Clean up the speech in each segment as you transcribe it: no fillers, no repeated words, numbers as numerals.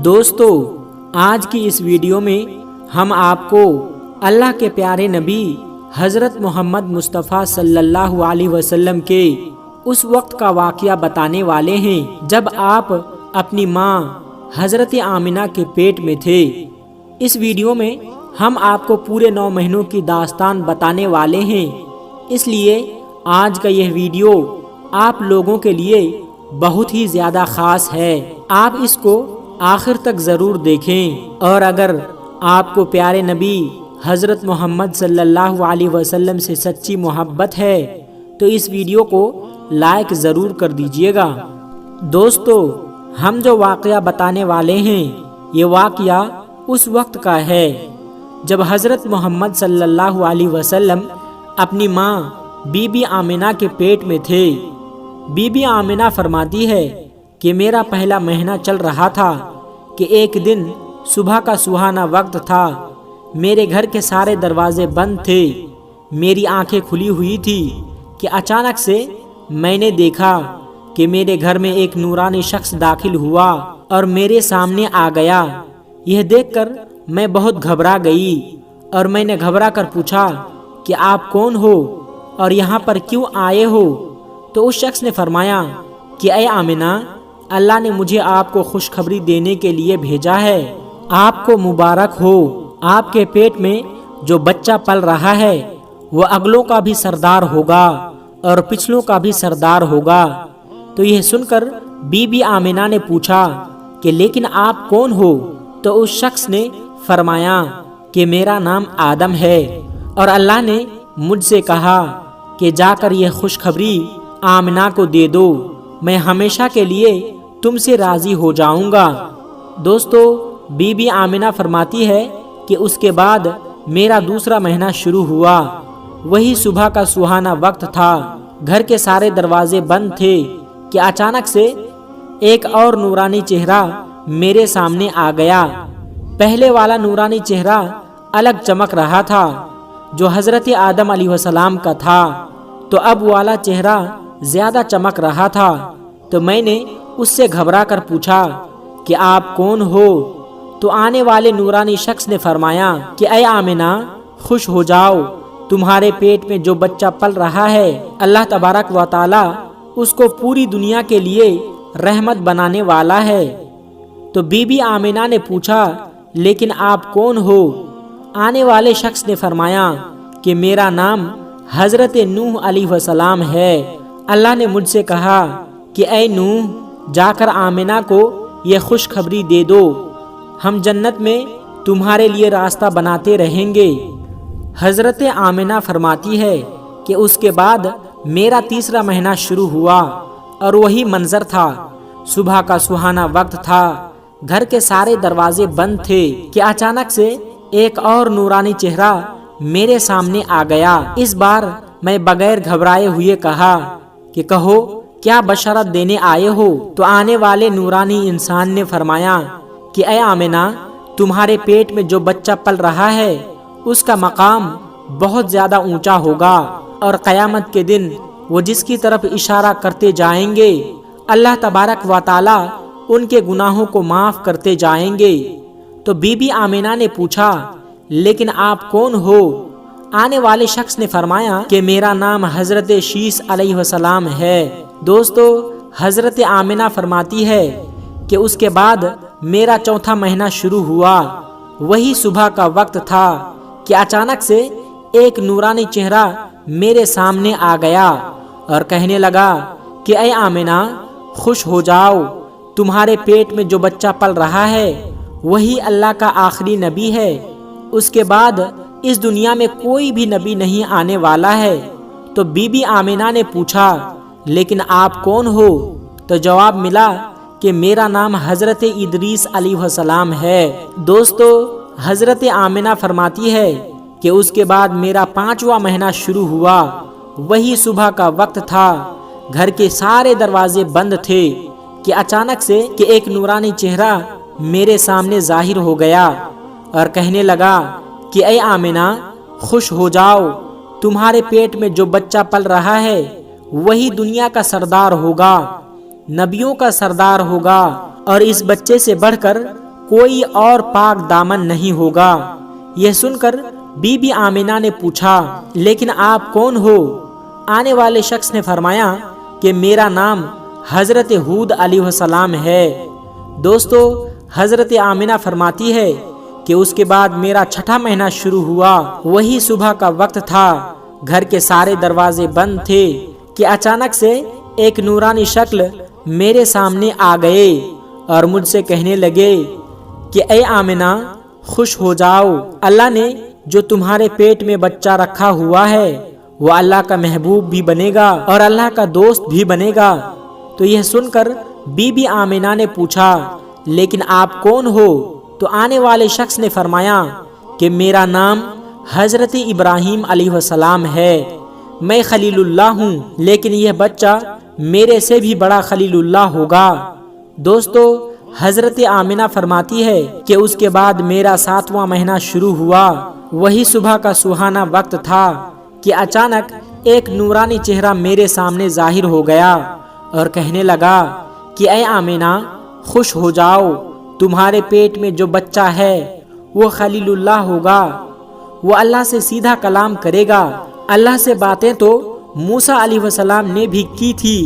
دوستو، آج کی اس ویڈیو میں ہم آپ کو اللہ کے پیارے نبی حضرت محمد مصطفیٰ صلی اللہ علیہ وسلم کے اس وقت کا واقعہ بتانے والے ہیں جب آپ اپنی ماں حضرت آمنہ کے پیٹ میں تھے۔ اس ویڈیو میں ہم آپ کو پورے 9 مہینوں کی داستان بتانے والے ہیں، اس لیے آج کا یہ ویڈیو آپ لوگوں کے لیے بہت ہی زیادہ خاص ہے۔ آپ اس کو آخر تک ضرور دیکھیں، اور اگر آپ کو پیارے نبی حضرت محمد صلی اللہ علیہ وسلم سے سچی محبت ہے تو اس ویڈیو کو لائک ضرور کر دیجئے گا۔ دوستو، ہم جو واقعہ بتانے والے ہیں یہ واقعہ اس وقت کا ہے جب حضرت محمد صلی اللہ علیہ وسلم اپنی ماں بی بی آمنہ کے پیٹ میں تھے۔ بی بی آمنہ فرماتی ہے کہ میرا پہلا مہینہ چل رہا تھا کہ ایک دن صبح کا سہانا وقت تھا، میرے گھر کے سارے دروازے بند تھے، میری آنکھیں کھلی ہوئی تھی کہ اچانک سے میں نے دیکھا کہ میرے گھر میں ایک نورانی شخص داخل ہوا اور میرے سامنے آ گیا۔ یہ دیکھ کر میں بہت گھبرا گئی اور میں نے گھبرا کر پوچھا کہ آپ کون ہو اور یہاں پر کیوں آئے ہو؟ تو اس شخص نے فرمایا کہ اے آمنہ، اللہ نے مجھے آپ کو خوشخبری دینے کے لیے بھیجا ہے، آپ کو مبارک ہو، آپ کے پیٹ میں جو بچہ پل رہا ہے وہ اگلوں کا بھی سردار ہوگا اور پچھلوں کا بھی سردار ہوگا۔ تو یہ سن کر بی بی آمنہ نے پوچھا کہ لیکن آپ کون ہو؟ تو اس شخص نے فرمایا کہ میرا نام آدم ہے اور اللہ نے مجھ سے کہا کہ جا کر یہ خوشخبری آمنہ کو دے دو، میں ہمیشہ کے لیے تم سے راضی ہو جاؤں گا۔ دوستو، بی بی آمنہ فرماتی ہے کہ اس کے بعد میرا دوسرا مہینہ شروع ہوا، وہی صبح کا سہانا وقت تھا، گھر کے سارے دروازے بند تھے کہ اچانک سے ایک اور نورانی چہرہ میرے سامنے آ گیا۔ پہلے والا نورانی چہرہ الگ چمک رہا تھا جو حضرت آدم علیہ السلام کا تھا، تو اب والا چہرہ زیادہ چمک رہا تھا۔ تو میں نے اس سے گھبرا کر پوچھا کہ آپ کون ہو؟ تو آنے والے نورانی شخص نے فرمایا کہ اے آمنہ، خوش ہو جاؤ، تمہارے پیٹ میں جو بچہ پل رہا ہے اللہ تبارک و تعالی اس کو پوری دنیا کے لیے رحمت بنانے والا ہے۔ تو بی بی آمنہ نے پوچھا لیکن آپ کون ہو؟ آنے والے شخص نے فرمایا کہ میرا نام حضرت نوح علیہ السلام ہے، اللہ نے مجھ سے کہا کہ اے نوح، جا کر آمنہ کو یہ خوشخبری دے دو، ہم جنت میں تمہارے لیے راستہ بناتے رہیں گے۔ حضرت آمنہ فرماتی ہے کہ اس کے بعد میرا تیسرا مہینہ شروع ہوا اور وہی منظر تھا، صبح کا سہانا وقت تھا، گھر کے سارے دروازے بند تھے کہ اچانک سے ایک اور نورانی چہرہ میرے سامنے آ گیا۔ اس بار میں بغیر گھبرائے ہوئے کہا کہ کہو کیا بشارت دینے آئے ہو؟ تو آنے والے نورانی انسان نے فرمایا کہ اے آمنہ، تمہارے پیٹ میں جو بچہ پل رہا ہے اس کا مقام بہت زیادہ اونچا ہوگا، اور قیامت کے دن وہ جس کی طرف اشارہ کرتے جائیں گے اللہ تبارک و تعالی ان کے گناہوں کو معاف کرتے جائیں گے۔ تو بی بی آمنہ نے پوچھا لیکن آپ کون ہو؟ آنے والے شخص نے فرمایا کہ میرا نام حضرت شیس علیہ السلام ہے۔ دوستو، حضرت آمنہ فرماتی ہے کہ اس کے بعد میرا چوتھا مہینہ شروع ہوا، وہی صبح کا وقت تھا کہ اچانک سے ایک نورانی چہرہ میرے سامنے آ گیا اور کہنے لگا کہ اے آمنہ، خوش ہو جاؤ، تمہارے پیٹ میں جو بچہ پل رہا ہے وہی اللہ کا آخری نبی ہے، اس کے بعد اس دنیا میں کوئی بھی نبی نہیں آنے والا ہے۔ تو بی بی آمنہ نے پوچھا لیکن آپ کون ہو؟ تو جواب ملا کہ میرا نام حضرت ادریس علیہ السلام ہے۔ دوستو، حضرت آمنہ فرماتی ہے کہ اس کے بعد میرا 5واں مہینہ شروع ہوا، وہی صبح کا وقت تھا، گھر کے سارے دروازے بند تھے کہ اچانک سے ایک نورانی چہرہ میرے سامنے ظاہر ہو گیا اور کہنے لگا کہ اے آمنہ، خوش ہو جاؤ، تمہارے پیٹ میں جو بچہ پل رہا ہے وہی دنیا کا سردار ہوگا، نبیوں کا سردار ہوگا، اور اس بچے سے بڑھ کر کوئی اور پاک دامن نہیں ہوگا۔ یہ سن کر بی بی آمنہ نے پوچھا لیکن آپ کون ہو؟ آنے والے شخص نے فرمایا کہ میرا نام حضرت ہود علیہ السلام ہے۔ دوستو، حضرت آمنہ فرماتی ہے کہ اس کے بعد میرا چھٹا مہینہ شروع ہوا۔ وہی صبح کا وقت تھا، گھر کے سارے دروازے بند تھے کہ اچانک سے ایک نورانی شکل میرے سامنے آ گئے اور مجھ سے کہنے لگے کہ اے آمنہ، خوش ہو جاؤ، اللہ نے جو تمہارے پیٹ میں بچہ رکھا ہوا ہے وہ اللہ کا محبوب بھی بنے گا اور اللہ کا دوست بھی بنے گا۔ تو یہ سن کر بی بی آمنہ نے پوچھا لیکن آپ کون ہو؟ تو آنے والے شخص نے فرمایا کہ میرا نام حضرت ابراہیم علیہ السلام ہے، میں خلیل اللہ ہوں، لیکن یہ بچہ میرے سے بھی بڑا خلیل اللہ ہوگا۔ دوستو، حضرت آمنہ فرماتی ہے کہ اس کے بعد میرا 7واں مہینہ شروع ہوا۔ وہی صبح کا سہانا وقت تھا کہ اچانک ایک نورانی چہرہ میرے سامنے ظاہر ہو گیا اور کہنے لگا کہ اے آمنہ، خوش ہو جاؤ، تمہارے پیٹ میں جو بچہ ہے وہ خلیل اللہ ہوگا، وہ اللہ سے سیدھا کلام کرے گا۔ اللہ سے باتیں تو موسیٰ علیہ السلام نے بھی کی تھی،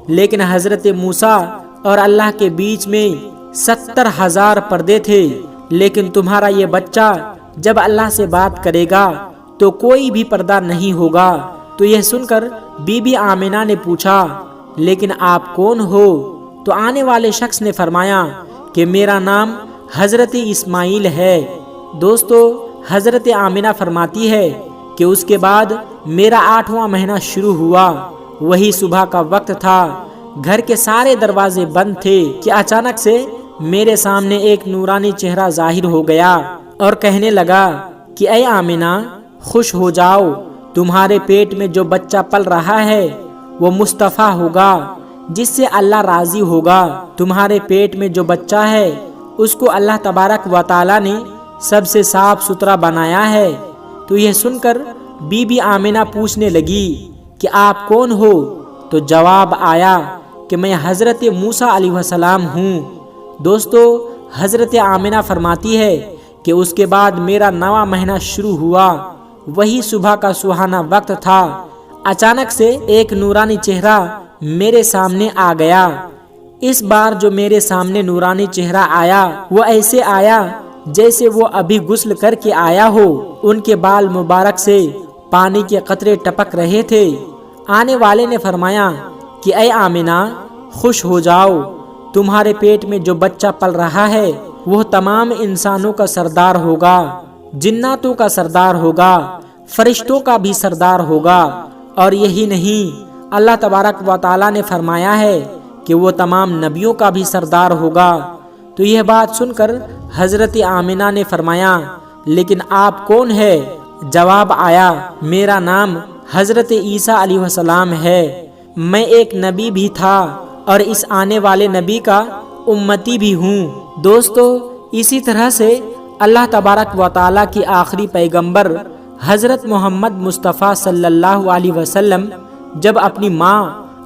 لیکن حضرت موسیٰ اور اللہ کے بیچ میں 70,000 پردے تھے، لیکن تمہارا یہ بچہ جب اللہ سے بات کرے گا تو کوئی بھی پردہ نہیں ہوگا۔ تو یہ سن کر بی بی آمنہ نے پوچھا لیکن آپ کون ہو؟ تو آنے والے شخص نے فرمایا کہ میرا نام حضرت اسماعیل ہے۔ دوستو، حضرت آمنہ فرماتی ہے کہ اس کے بعد میرا 8واں مہینہ شروع ہوا۔ وہی صبح کا وقت تھا، گھر کے سارے دروازے بند تھے کہ اچانک سے میرے سامنے ایک نورانی چہرہ ظاہر ہو گیا اور کہنے لگا کہ اے آمنہ، خوش ہو جاؤ، تمہارے پیٹ میں جو بچہ پل رہا ہے وہ مصطفیٰ ہوگا جس سے اللہ راضی ہوگا۔ تمہارے پیٹ میں جو بچہ ہے اس کو اللہ تبارک و تعالی نے سب سے صاف ستھرا بنایا ہے۔ تو یہ سن کر بی بی آمنہ پوچھنے لگی کہ آپ کون ہو؟ تو جواب آیا کہ میں حضرت موسیٰ علیہ السلام ہوں۔ دوستو، حضرت آمنہ فرماتی ہے کہ اس کے بعد میرا 9واں مہینہ شروع ہوا۔ وہی صبح کا سہانا وقت تھا، اچانک سے ایک نورانی چہرہ میرے سامنے آ گیا۔ اس بار جو میرے سامنے نورانی چہرہ آیا وہ ایسے آیا جیسے وہ ابھی غسل کر کے آیا ہو۔ ان کے بال مبارک سے پانی کے قطرے ٹپک رہے تھے۔ آنے والے نے فرمایا کہ اے آمنہ، خوش ہو جاؤ، تمہارے پیٹ میں جو بچہ پل رہا ہے وہ تمام انسانوں کا سردار ہوگا، جناتوں کا سردار ہوگا، فرشتوں کا بھی سردار ہوگا، اور یہی نہیں، اللہ تبارک و تعالی نے فرمایا ہے کہ وہ تمام نبیوں کا بھی سردار ہوگا۔ تو یہ بات سن کر حضرت آمنہ نے فرمایا لیکن آپ کون ہے؟ جواب آیا میرا نام حضرت عیسیٰ علیہ السلام ہے، میں ایک نبی بھی تھا اور اس آنے والے نبی کا امتی بھی ہوں۔ دوستو، اسی طرح سے اللہ تبارک و تعالیٰ کی آخری پیغمبر حضرت محمد مصطفیٰ صلی اللہ علیہ وسلم جب اپنی ماں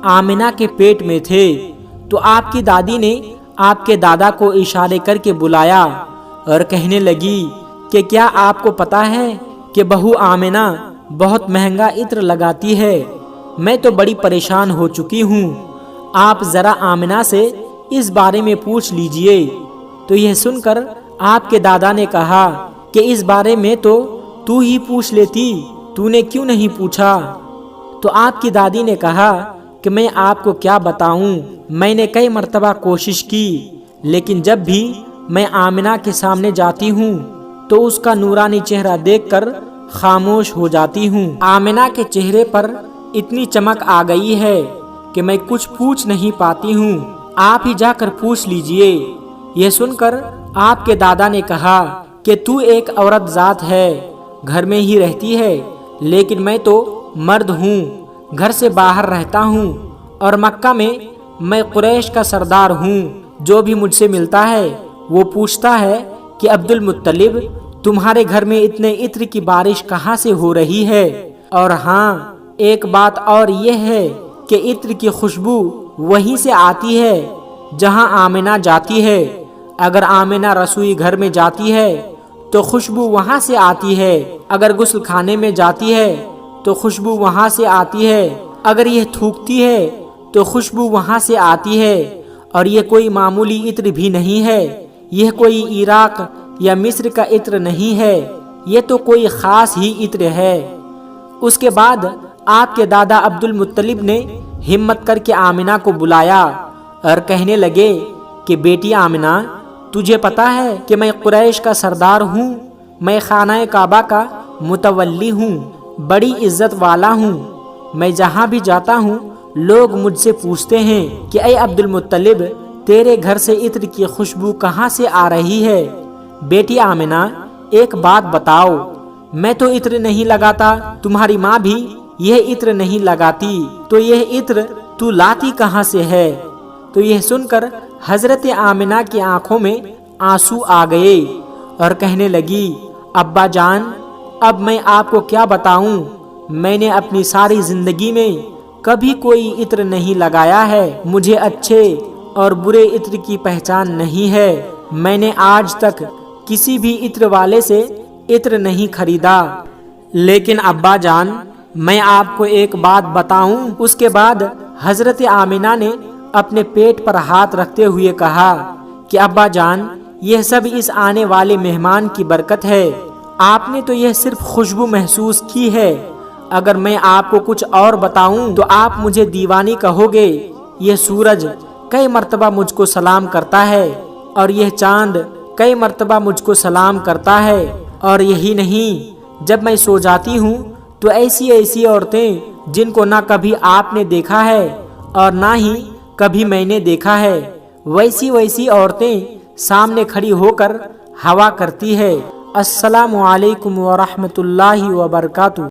آمنہ کے پیٹ میں تھے تو آپ کی دادی نے آپ کے دادا کو اشارے کر کے بلایا اور کہنے لگی کہ کیا آپ کو پتا ہے کہ بہو آمنہ بہت مہنگا عطر لگاتی ہے، میں تو بڑی پریشان ہو چکی ہوں، آپ ذرا آمنہ سے اس بارے میں پوچھ لیجئے۔ تو یہ سن کر آپ کے دادا نے کہا کہ اس بارے میں تو ہی پوچھ لیتی، تو نے کیوں نہیں پوچھا؟ تو آپ کی دادی نے کہا کہ میں آپ کو کیا بتاؤں، میں نے کئی مرتبہ کوشش کی لیکن جب بھی میں آمنہ کے سامنے جاتی ہوں تو اس کا نورانی چہرہ دیکھ کر خاموش ہو جاتی ہوں۔ آمنہ کے چہرے پر اتنی چمک آ گئی ہے کہ میں کچھ پوچھ نہیں پاتی ہوں، آپ ہی جا کر پوچھ لیجئے۔ یہ سن کر آپ کے دادا نے کہا کہ تو ایک عورت ذات ہے، گھر میں ہی رہتی ہے، لیکن میں تو مرد ہوں، گھر سے باہر رہتا ہوں اور مکہ میں میں قریش کا سردار ہوں۔ جو بھی مجھ سے ملتا ہے وہ پوچھتا ہے کہ عبد المطلب، تمہارے گھر میں اتنے عطر کی بارش کہاں سے ہو رہی ہے؟ اور ہاں، ایک بات اور یہ ہے کہ عطر کی خوشبو وہیں سے آتی ہے جہاں آمنہ جاتی ہے۔ اگر آمنہ رسوئی گھر میں جاتی ہے تو خوشبو وہاں سے آتی ہے، اگر غسل خانے میں جاتی ہے تو خوشبو وہاں سے آتی ہے، اگر یہ تھوکتی ہے تو خوشبو وہاں سے آتی ہے، اور یہ کوئی معمولی عطر بھی نہیں ہے، یہ کوئی عراق یا مصر کا عطر نہیں ہے، یہ تو کوئی خاص ہی عطر ہے۔ اس کے بعد آپ کے دادا عبد المطلب نے ہمت کر کے آمنہ کو بلایا اور کہنے لگے کہ بیٹی آمنہ، تجھے پتا ہے کہ میں قریش کا سردار ہوں، میں خانہ کعبہ کا متولی ہوں، بڑی عزت والا ہوں، میں جہاں بھی جاتا ہوں لوگ مجھ سے پوچھتے ہیں کہ اے عبد المطلب، تیرے گھر سے عطر کی خوشبو کہاں سے آ رہی ہے؟ بیٹی آمنہ، ایک بات بتاؤ، میں تو عطر نہیں لگاتا، تمہاری ماں بھی یہ عطر نہیں لگاتی، تو یہ عطر تو لاتی کہاں سے ہے؟ تو یہ سن کر حضرت آمنہ کی آنکھوں میں آنسو آ گئے اور کہنے لگی، ابا جان، اب میں آپ کو کیا بتاؤں، میں نے اپنی ساری زندگی میں کبھی کوئی عطر نہیں لگایا ہے، مجھے اچھے اور برے عطر کی پہچان نہیں ہے، میں نے آج تک کسی بھی عطر والے سے عطر نہیں خریدا۔ لیکن ابا جان، میں آپ کو ایک بات بتاؤں؟ اس کے بعد حضرت آمنہ نے اپنے پیٹ پر ہاتھ رکھتے ہوئے کہا کہ ابا جان، یہ سب اس آنے والے مہمان کی برکت ہے، آپ نے تو یہ صرف خوشبو محسوس کی ہے، اگر میں آپ کو کچھ اور بتاؤں تو آپ مجھے دیوانی کہو گے۔ یہ سورج کئی مرتبہ مجھ کو سلام کرتا ہے اور یہ چاند کئی مرتبہ مجھ کو سلام کرتا ہے، اور یہی نہیں، جب میں سو جاتی ہوں تو ایسی ایسی عورتیں جن کو نہ کبھی آپ نے دیکھا ہے اور نہ ہی کبھی میں نے دیکھا ہے، ویسی ویسی عورتیں سامنے کھڑی ہو کر ہوا کرتی ہے۔ السلام علیکم ورحمۃ اللہ وبرکاتہ۔